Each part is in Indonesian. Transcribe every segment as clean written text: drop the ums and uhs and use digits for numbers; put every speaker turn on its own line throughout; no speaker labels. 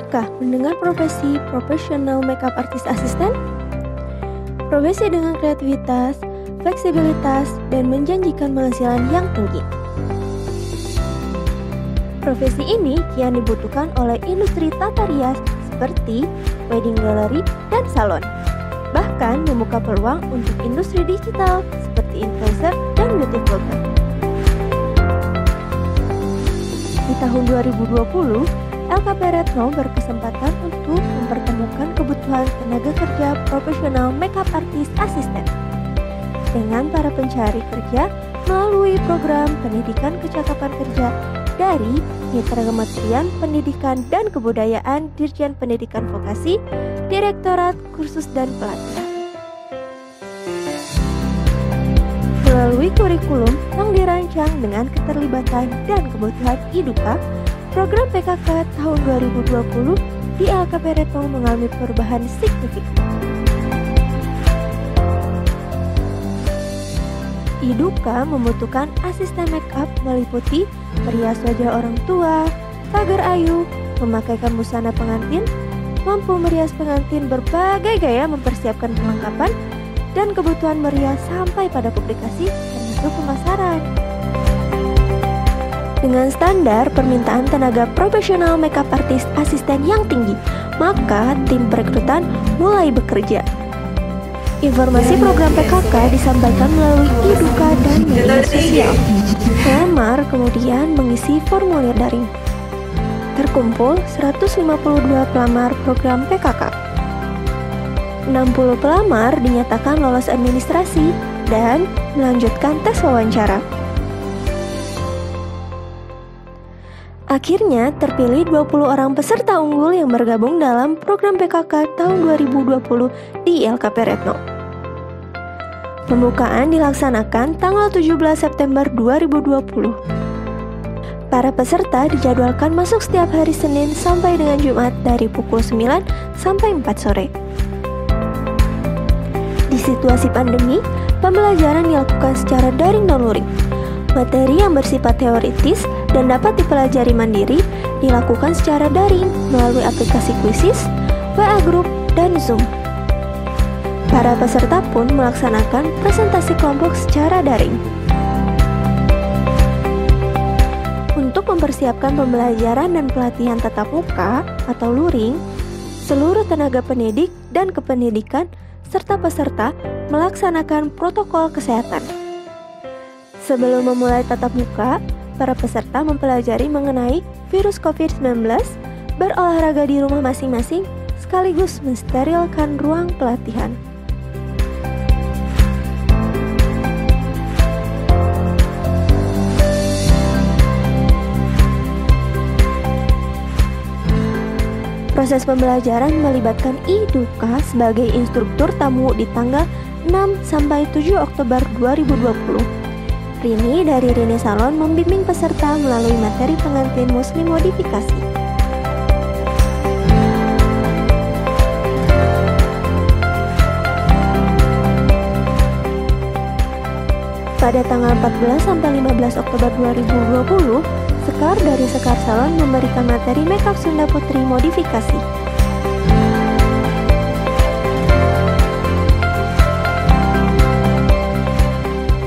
Pernahkah mendengar profesi profesional makeup artist asisten? Profesi dengan kreativitas, fleksibilitas, dan menjanjikan penghasilan yang tinggi. Profesi ini kian dibutuhkan oleh industri tata rias seperti wedding gallery dan salon. Bahkan membuka peluang untuk industri digital seperti influencer dan beauty vlogger. Di tahun 2020, LKP Retno berkesempatan untuk mempertemukan kebutuhan tenaga kerja profesional makeup artist asisten dengan para pencari kerja melalui program pendidikan kecakapan kerja dari Mitra Kementerian Pendidikan dan Kebudayaan Dirjen Pendidikan Vokasi, Direktorat Kursus dan Pelatihan. Melalui kurikulum yang dirancang dengan keterlibatan dan kebutuhan IDUKA, program PKK tahun 2020 di LKP Retno mengalami perubahan signifikan. IDUKA membutuhkan asisten makeup meliputi merias wajah orang tua, tagar ayu, memakaikan busana pengantin, mampu merias pengantin berbagai gaya mempersiapkan perlengkapan, dan kebutuhan merias sampai pada publikasi termasuk pemasaran. Dengan standar permintaan tenaga profesional makeup artist asisten yang tinggi, maka tim perekrutan mulai bekerja. Informasi program PKK disampaikan melalui IDUKA dan media sosial. Pelamar kemudian mengisi formulir daring. Terkumpul 152 pelamar program PKK. 60 pelamar dinyatakan lolos administrasi dan melanjutkan tes wawancara. Akhirnya terpilih 20 orang peserta unggul yang bergabung dalam program PKK tahun 2020 di LKP Retno. Pembukaan dilaksanakan tanggal 17 September 2020. Para peserta dijadwalkan masuk setiap hari Senin sampai dengan Jumat dari pukul 9 sampai 4 sore. Di situasi pandemi, pembelajaran dilakukan secara daring dan luring. Materi yang bersifat teoritis dan dapat dipelajari mandiri dilakukan secara daring melalui aplikasi Quizizz, WA Group, dan Zoom. Para peserta pun melaksanakan presentasi kelompok secara daring. Untuk mempersiapkan pembelajaran dan pelatihan tatap muka atau luring, seluruh tenaga pendidik dan kependidikan serta peserta melaksanakan protokol kesehatan. Sebelum memulai tatap muka, para peserta mempelajari mengenai virus COVID-19, berolahraga di rumah masing-masing, sekaligus mensterilkan ruang pelatihan. Proses pembelajaran melibatkan IDUKA sebagai instruktur tamu di tanggal 6 sampai 7 Oktober 2020. Rini dari Rini Salon membimbing peserta melalui materi pengantin muslim modifikasi. Pada tanggal 14 sampai 15 Oktober 2020, Sekar dari Sekar Salon memberikan materi makeup Sunda Putri modifikasi.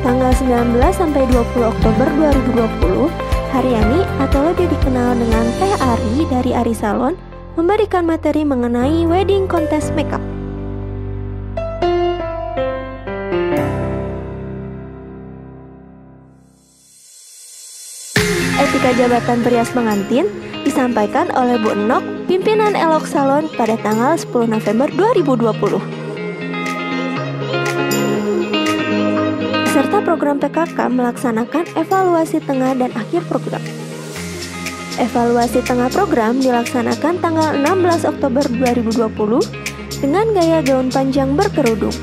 Tanggal 19 sampai 20 Oktober 2020, Haryani atau lebih dikenal dengan Teh Ari dari Ari Salon memberikan materi mengenai wedding contest makeup. Etika jabatan perias pengantin disampaikan oleh Bu Enok, pimpinan Elok Salon pada tanggal 10 November 2020. Peserta program PKK melaksanakan evaluasi tengah dan akhir program. Evaluasi tengah program dilaksanakan tanggal 16 Oktober 2020 dengan gaya gaun panjang berkerudung.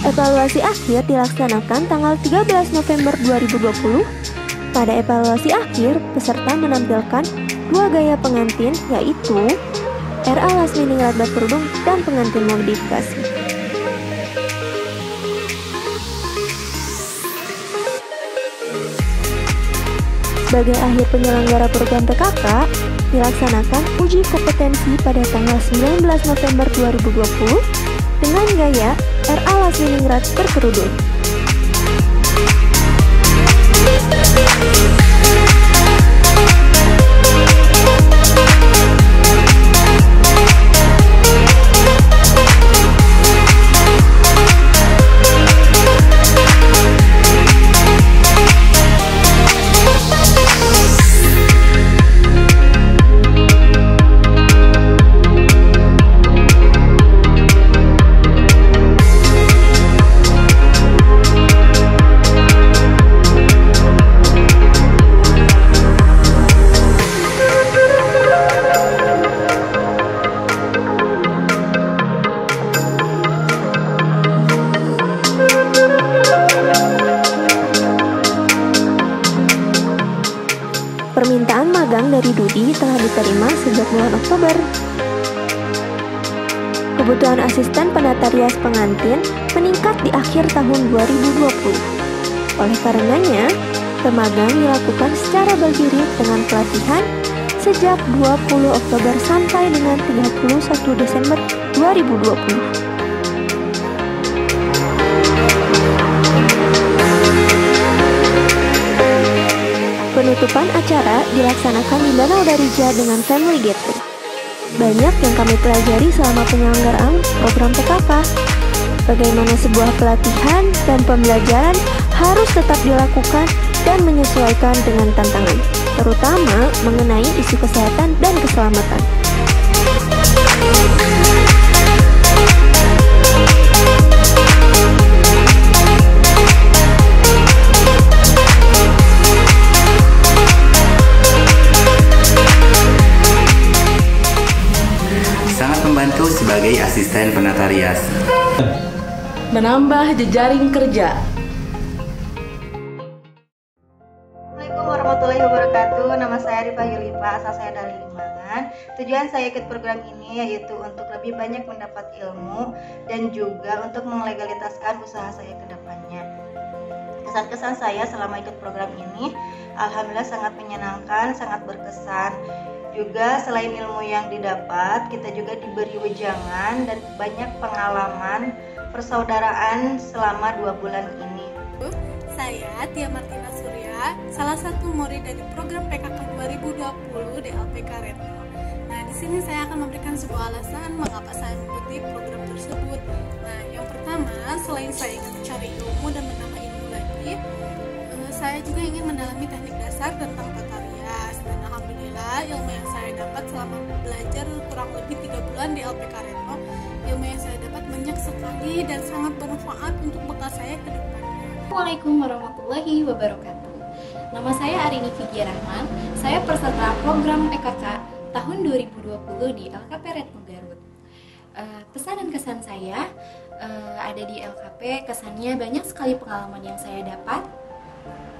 Evaluasi akhir dilaksanakan tanggal 13 November 2020. Pada evaluasi akhir, peserta menampilkan 2 gaya pengantin, yaitu RA Lasmi Ningrat berkerudung dan pengantin modifikasi. Sebagai akhir penyelenggara program PKK, dilaksanakan uji kompetensi pada tanggal 19 November 2020 dengan gaya RA Lasminingrat berkerudung. Permintaan magang dari Dudi telah diterima sejak bulan Oktober. Kebutuhan asisten penata rias pengantin meningkat di akhir tahun 2020. Oleh karenanya, pemagang dilakukan secara bergilir dengan pelatihan sejak 20 Oktober sampai dengan 31 Desember 2020. Penutupan acara dilaksanakan di Danau Darija dengan family gathering. Banyak yang kami pelajari selama penyelenggaraan program PKK. Bagaimana sebuah pelatihan dan pembelajaran harus tetap dilakukan dan menyesuaikan dengan tantangan, terutama mengenai isu kesehatan dan keselamatan.
Membantu sebagai asisten penata rias.
Menambah jejaring kerja.
Assalamualaikum warahmatullahi wabarakatuh. Nama saya Rifah Yulifa, asal saya dari Limangan. Tujuan saya ikut program ini yaitu untuk lebih banyak mendapat ilmu dan juga untuk melegalitaskan usaha saya ke depannya. Kesan-kesan saya selama ikut program ini, alhamdulillah sangat menyenangkan, sangat berkesan. Juga selain ilmu yang didapat, kita juga diberi wejangan dan banyak pengalaman persaudaraan selama 2 bulan ini.
Saya Tia Martina Surya, salah satu murid dari program PKK 2020 di LPK Retno. Nah, di sini saya akan memberikan sebuah alasan mengapa saya mengikuti program tersebut. Nah, yang pertama, selain saya ingin mencari ilmu dan menambah ilmu lagi, saya juga ingin mendalami teknik dasar tentang tata rias. Dan alhamdulillah ilmu yang saya dapat selama belajar kurang lebih 3 bulan di LPK Retno, ilmu yang saya dapat banyak sekali dan sangat bermanfaat untuk bekal saya ke depannya.
Assalamualaikum warahmatullahi wabarakatuh. Nama saya Arini Figia Rahman. Saya peserta program PKK tahun 2020 di LKP Retno Garut. Pesan dan kesan saya ada di LKP, kesannya banyak sekali pengalaman yang saya dapat,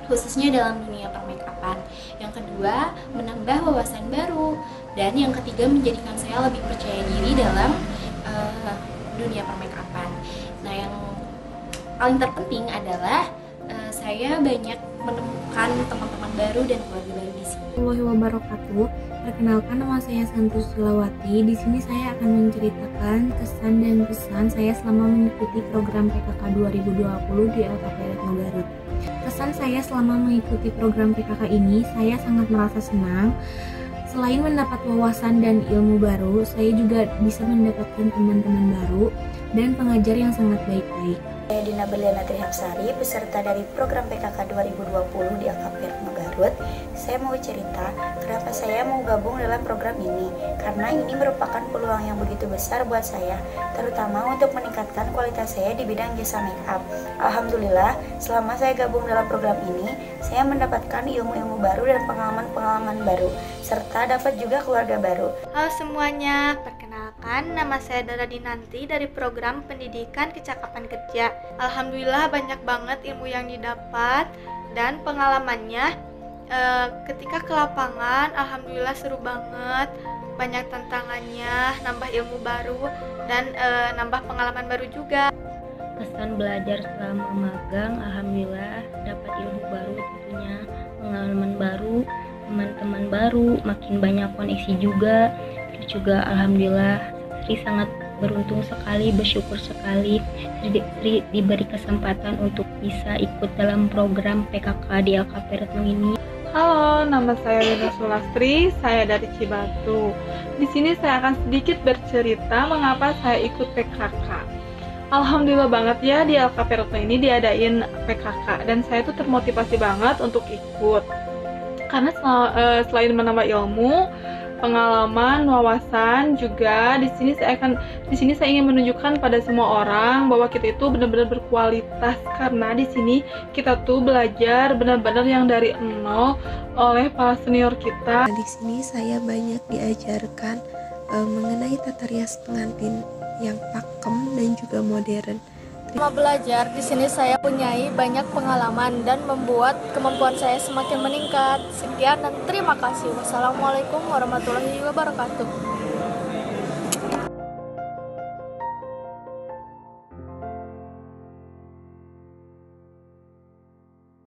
khususnya dalam dunia permakeupan. Yang kedua, menambah wawasan baru. Dan yang ketiga, menjadikan saya lebih percaya diri dalam dunia permakeupan. Nah, yang paling terpenting adalah saya banyak menemukan teman-teman baru dan keluarga baru di sini.
Warahmatullahi wabarakatuh. Perkenalkan, nama saya Santus Sulawati. Di sini saya akan menceritakan kesan dan pesan saya selama mengikuti program PKK 2020 di LKP Retno Garut. Kesan saya selama mengikuti program PKK ini, saya sangat merasa senang. Selain mendapat wawasan dan ilmu baru, saya juga bisa mendapatkan teman-teman baru dan pengajar yang sangat baik-baik.
Saya Dina Berliana Trihapsari, peserta dari program PKK 2020 di LKP Retno Garut. Saya mau cerita kenapa saya mau gabung dalam program ini, karena ini merupakan peluang yang begitu besar buat saya, terutama untuk meningkatkan kualitas saya di bidang jasa make up. Alhamdulillah, selama saya gabung dalam program ini, saya mendapatkan ilmu-ilmu baru dan pengalaman-pengalaman baru, serta dapat juga keluarga baru.
Halo semuanya, perkenalkan nama saya Dara Dinanti dari program Pendidikan Kecakapan Kerja. Alhamdulillah banyak banget ilmu yang didapat dan pengalamannya ketika ke lapangan, alhamdulillah seru banget, banyak tantangannya, nambah ilmu baru dan nambah pengalaman baru juga.
Kesan belajar selama magang, alhamdulillah dapat ilmu baru, tentunya pengalaman baru,
teman baru, makin banyak koneksi juga. Terus juga alhamdulillah Sri sangat beruntung sekali, bersyukur sekali Sri diberi kesempatan untuk bisa ikut dalam program PKK di LKP Retno ini.
Halo, nama saya Rina Sulastri, saya dari Cibatu. Di sini saya akan sedikit bercerita mengapa saya ikut PKK. Alhamdulillah banget ya, di LKP Retno ini diadain PKK dan saya tuh termotivasi banget untuk ikut. Karena selain menambah ilmu, pengalaman, wawasan juga di sini saya ingin menunjukkan pada semua orang bahwa kita itu benar-benar berkualitas, karena di sini kita tuh belajar benar-benar yang dari nol oleh para senior kita.
Di sini saya banyak diajarkan mengenai tata rias pengantin yang pakem dan juga modern.
Selama belajar di sini saya punyai banyak pengalaman dan membuat kemampuan saya semakin meningkat. Sekian dan terima kasih. Wassalamualaikum warahmatullahi wabarakatuh.